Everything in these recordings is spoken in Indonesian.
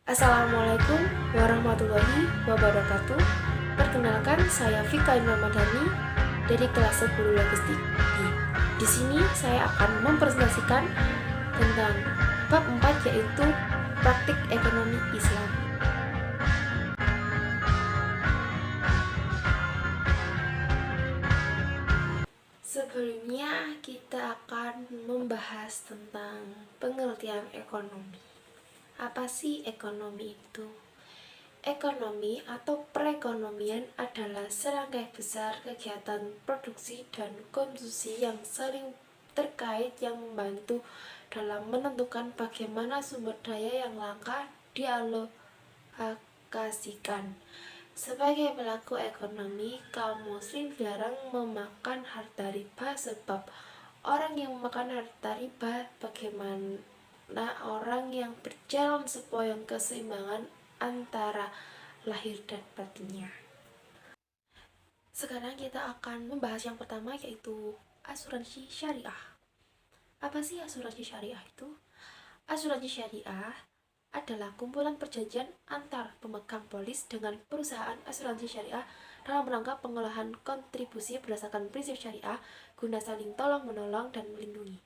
Assalamualaikum warahmatullahi wabarakatuh. Perkenalkan, saya Vika Ramadhani dari kelas 10 Logistik. Di sini saya akan mempresentasikan tentang bab 4, yaitu praktik ekonomi Islam. Sebelumnya kita akan membahas tentang pengertian ekonomi. Apa sih ekonomi itu? Ekonomi atau perekonomian adalah serangkai besar kegiatan produksi dan konsumsi yang saling terkait yang membantu dalam menentukan bagaimana sumber daya yang langka dialokasikan. Sebagai pelaku ekonomi, kaum muslim jarang memakan harta riba, sebab orang yang memakan harta riba bagaimana orang yang berjalan sepoyong keseimbangan antara lahir dan batinnya. Sekarang kita akan membahas yang pertama, yaitu asuransi syariah. Apa sih asuransi syariah itu? Asuransi syariah adalah kumpulan perjanjian antar pemegang polis dengan perusahaan asuransi syariah dalam rangka pengolahan kontribusi berdasarkan prinsip syariah guna saling tolong-menolong dan melindungi.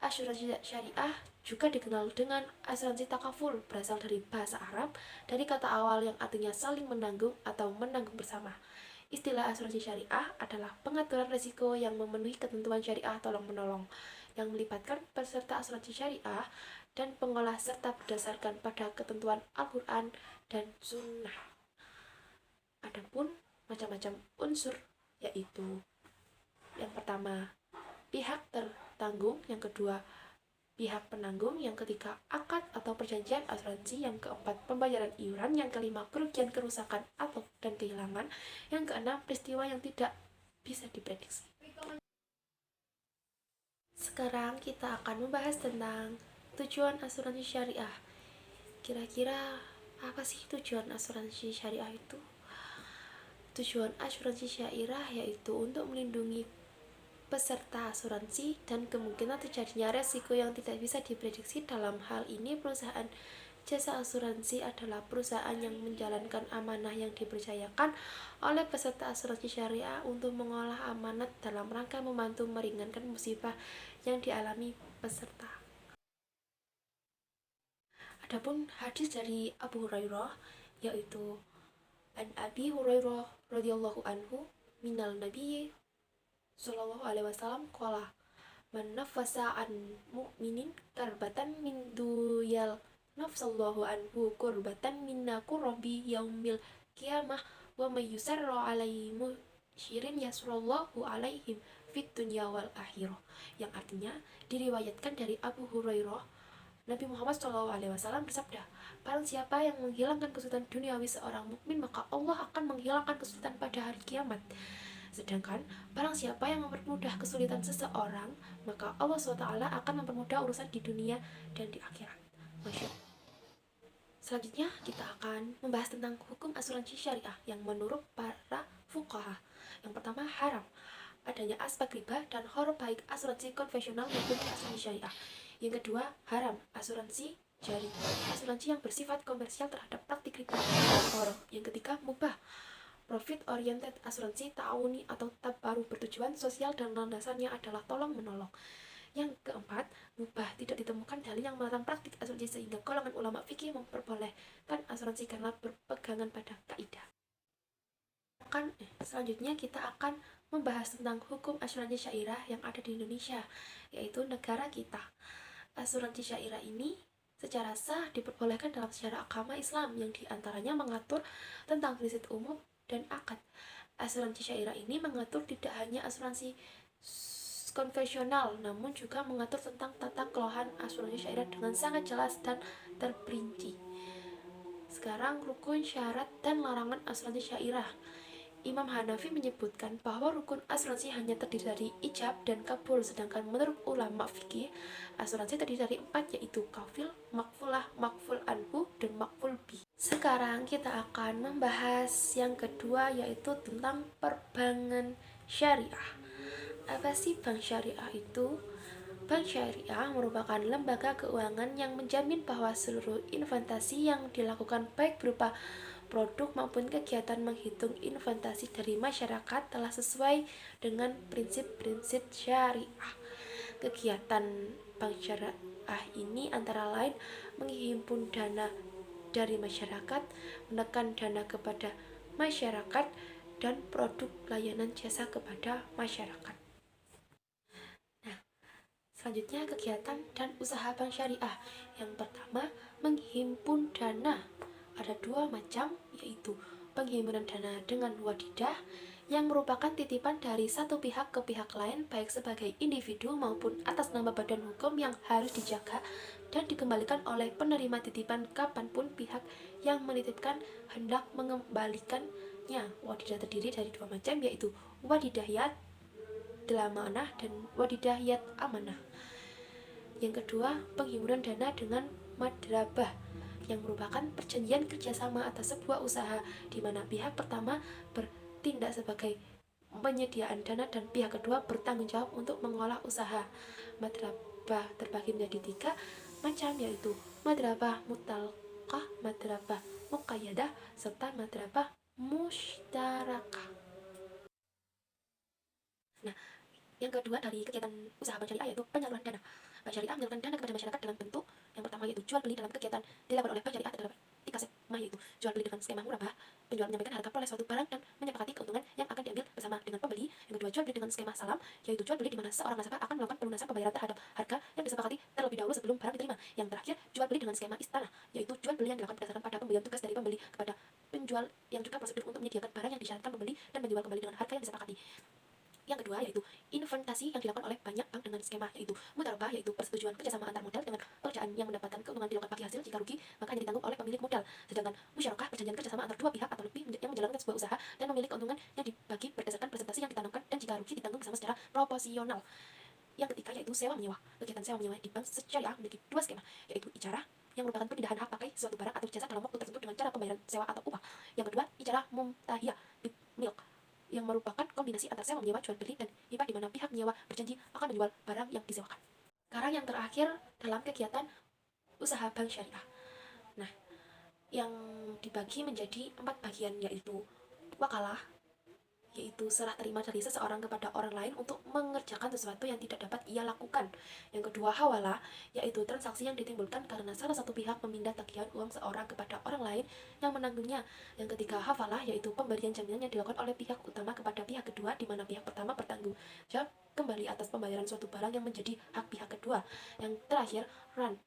Asuransi syariah juga dikenal dengan asuransi takaful, berasal dari bahasa Arab dari kata awal yang artinya saling menanggung atau menanggung bersama. Istilah asuransi syariah adalah pengaturan risiko yang memenuhi ketentuan syariah tolong-menolong yang melibatkan peserta asuransi syariah dan pengolah serta berdasarkan pada ketentuan Al-Quran dan Sunnah. Adapun macam-macam unsur, yaitu yang pertama pihak tertanggung, yang kedua pihak penanggung, yang ketiga akad atau perjanjian asuransi, yang keempat pembayaran iuran, yang kelima kerugian, kerusakan atau dan kehilangan, yang keenam peristiwa yang tidak bisa diprediksi. Sekarang kita akan membahas tentang tujuan asuransi syariah. Kira-kira apa sih tujuan asuransi syariah itu? Tujuan asuransi syariah yaitu untuk melindungi peserta asuransi dan kemungkinan terjadinya resiko yang tidak bisa diprediksi. Dalam hal ini, perusahaan jasa asuransi adalah perusahaan yang menjalankan amanah yang dipercayakan oleh peserta asuransi syariah untuk mengolah amanat dalam rangka membantu meringankan musibah yang dialami peserta. Adapun hadis dari Abu Hurairah, yaitu An Abi Hurairah radhiyallahu anhu minal nabiyyi sallallahu alaihi wasallam qala man nafasa an mu'minin karbatan min duyal nafsallahu anhu kurbatan minna kurabi yaumil qiyamah wa may yusarra alaihi musyirin yasrallahu alaihim fit dunya wal akhirah, yang artinya diriwayatkan dari Abu Hurairah, Nabi Muhammad SAW bersabda, barang siapa yang menghilangkan kesulitan duniawi seorang mukmin, maka Allah akan menghilangkan kesulitan pada hari kiamat. Sedangkan barang siapa yang mempermudah kesulitan seseorang, maka Allah SWT akan mempermudah urusan di dunia dan di akhirat. Masya Allah. Selanjutnya kita akan membahas tentang hukum asuransi syariah yang menurut para fuqaha. Yang pertama, haram adanya aspek riba dan horor baik asuransi konvensional maupun asuransi syariah. Yang kedua, haram asuransi jari, asuransi yang bersifat komersial terhadap praktik riba dan horor. Yang ketiga, mubah profit oriented asuransi ta'awuni atau tabaru bertujuan sosial dan landasannya adalah tolong menolong. Yang keempat, mubah tidak ditemukan dalil yang melarang praktik asuransi sehingga golongan ulama fikih memperbolehkan asuransi karena berpegangan pada kaidah. Selanjutnya kita akan membahas tentang hukum asuransi syariah yang ada di Indonesia, yaitu negara kita. Asuransi syariah ini secara sah diperbolehkan dalam sejarah agama Islam yang diantaranya mengatur tentang prinsip umum dan akad. Asuransi syariah ini mengatur tidak hanya asuransi konvensional, namun juga mengatur tentang tata kelola asuransi syariah dengan sangat jelas dan terperinci. Sekarang rukun, syarat, dan larangan asuransi syariah. Imam Hanafi menyebutkan bahwa rukun asuransi hanya terdiri dari ijab dan kabul, sedangkan menurut ulama fikih, asuransi terdiri dari 4, yaitu kafil, makfulah, makful anhu, dan makful bi. Sekarang kita akan membahas yang kedua, yaitu tentang perbankan syariah. Apa sih bank syariah itu? Bank syariah merupakan lembaga keuangan yang menjamin bahwa seluruh investasi yang dilakukan baik berupa produk maupun kegiatan menghitung investasi dari masyarakat telah sesuai dengan prinsip-prinsip syariah. Kegiatan bank syariah ini antara lain menghimpun dana dari masyarakat, menekan dana kepada masyarakat, dan produk layanan jasa kepada masyarakat. Nah, selanjutnya kegiatan dan usaha bank syariah. Yang pertama, menghimpun dana. Ada dua macam, yaitu penghimpunan dana dengan wadidah yang merupakan titipan dari satu pihak ke pihak lain baik sebagai individu maupun atas nama badan hukum yang harus dijaga dan dikembalikan oleh penerima titipan kapanpun pihak yang menitipkan hendak mengembalikannya. Wadidah terdiri dari dua macam, yaitu wadidah yad amanah dan wadidah yad amanah. Yang kedua, penghimpunan dana dengan madrabah yang merupakan perjanjian kerjasama atas sebuah usaha di mana pihak pertama bertindak sebagai penyediaan dana dan pihak kedua bertanggung jawab untuk mengolah usaha. Madrabah terbagi menjadi tiga macam, yaitu madrabah mutalqah, madrabah muqayyadah, serta madrabah mushtarakah. Nah, yang kedua dari kegiatan usaha bank syariah yaitu penyaluran dana. Bank syariah menyalurkan dana kepada masyarakat dalam bentuk yang pertama yaitu jual beli dalam kegiatan dilakukan oleh bank syariah terdapat tiga skema, yaitu jual beli dengan skema murabah, penjual menyampaikan harga peroleh suatu barang dan menyepakati keuntungan yang akan diambil bersama dengan pembeli. Yang kedua, jual beli dengan skema salam, yaitu jual beli di mana seorang nasabah akan melakukan pelunasan pembayaran terhadap harga yang disepakati terlebih dahulu sebelum barang diterima. Yang terakhir, jual beli dengan skema istana, yaitu jual beli yang dilakukan berdasarkan pada pembelian tugas dari pembeli kepada penjual yang juga prosedur untuk menyediakan barang yang disyaratkan pembeli dan menjual kembali dengan harga yang disepakati. Yang kedua yaitu investasi yang dilakukan oleh banyak bank dengan skema yaitu mutarabah, yaitu persetujuan kerjasama antar modal dengan pekerjaan yang mendapatkan keuntungan dilakukan bagi hasil. Jika rugi maka hanya ditanggung oleh pemilik modal. Sedangkan musyarakah, perjanjian kerjasama antar dua pihak atau lebih yang menjalankan sebuah usaha dan memiliki keuntungan yang dibagi berdasarkan presentasi yang ditanamkan, dan jika rugi ditanggung bersama secara proporsional. Yang ketiga yaitu sewa menyewa. Kegiatan sewa menyewa di bank syariah memiliki dua skema, yaitu ijarah yang merupakan perpindahan hak pakai suatu barang atau jasa dalam waktu tersebut dengan cara pembayaran sewa atau upah. Yang kedua, ijarah mumtahiyah milk yang merupakan kombinasi antara sewa menyewa, jual beli, dan hibah di mana pihak menyewa berjanji akan menjual barang yang disewakan. Sekarang yang terakhir dalam kegiatan usaha bank syariah. Nah, yang dibagi menjadi 4 bagian, yaitu wakalah, yaitu serah terima dari seseorang kepada orang lain untuk mengerjakan sesuatu yang tidak dapat ia lakukan. Yang kedua, hawalah, yaitu transaksi yang ditimbulkan karena salah satu pihak memindah tagihan uang seorang kepada orang lain yang menanggungnya. Yang ketiga, hafalah, yaitu pemberian jaminan yang dilakukan oleh pihak utama kepada pihak kedua, di mana pihak pertama bertanggung jawab kembali atas pembayaran suatu barang yang menjadi hak pihak kedua. Yang terakhir, ran,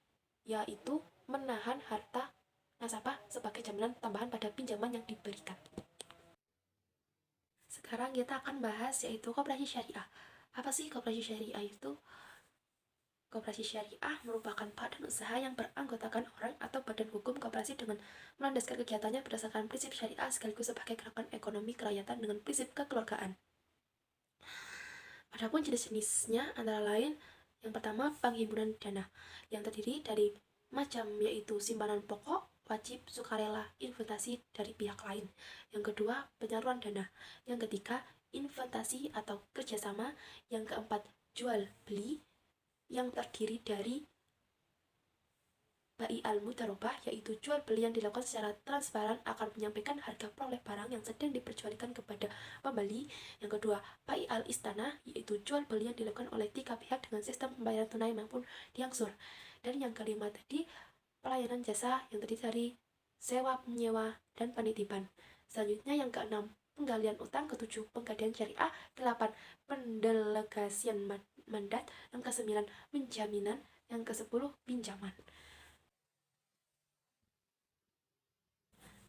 yaitu menahan harta nasabah sebagai jaminan tambahan pada pinjaman yang diberikan. Sekarang kita akan bahas yaitu koperasi syariah. Apa sih koperasi syariah itu? Koperasi syariah merupakan badan usaha yang beranggotakan orang atau badan hukum koperasi dengan melandaskan kegiatannya berdasarkan prinsip syariah sekaligus sebagai gerakan ekonomi kerakyatan dengan prinsip kekeluargaan. Adapun jenis-jenisnya antara lain, yang pertama penghimpunan dana yang terdiri dari macam yaitu simpanan pokok, wajib, sukarela, investasi dari pihak lain. Yang kedua, penyaluran dana. Yang ketiga, investasi atau kerjasama. Yang keempat, jual beli yang terdiri dari bai al-mudarobah, yaitu jual beli yang dilakukan secara transparan akan menyampaikan harga peroleh barang yang sedang diperjualbelikan kepada pembeli. Yang kedua, bai al-istana, yaitu jual beli yang dilakukan oleh tiga pihak dengan sistem pembayaran tunai maupun diangsur. Dan yang kelima tadi, pelayanan jasa yang terdiri dari sewa, menyewa, dan penitipan. Selanjutnya yang keenam, penggalian utang. Ketujuh, penggadaian syariah. Kedelapan, pendelegasian mandat. Yang kesembilan, penjaminan. Yang kesepuluh, pinjaman.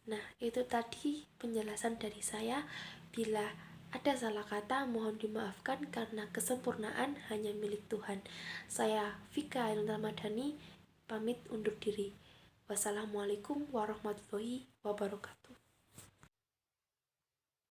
Nah, itu tadi penjelasan dari saya. Bila ada salah kata, mohon dimaafkan karena kesempurnaan hanya milik Tuhan. Saya Vika Ainul Ramadhani, pamit undur diri. Wassalamualaikum warahmatullahi wabarakatuh.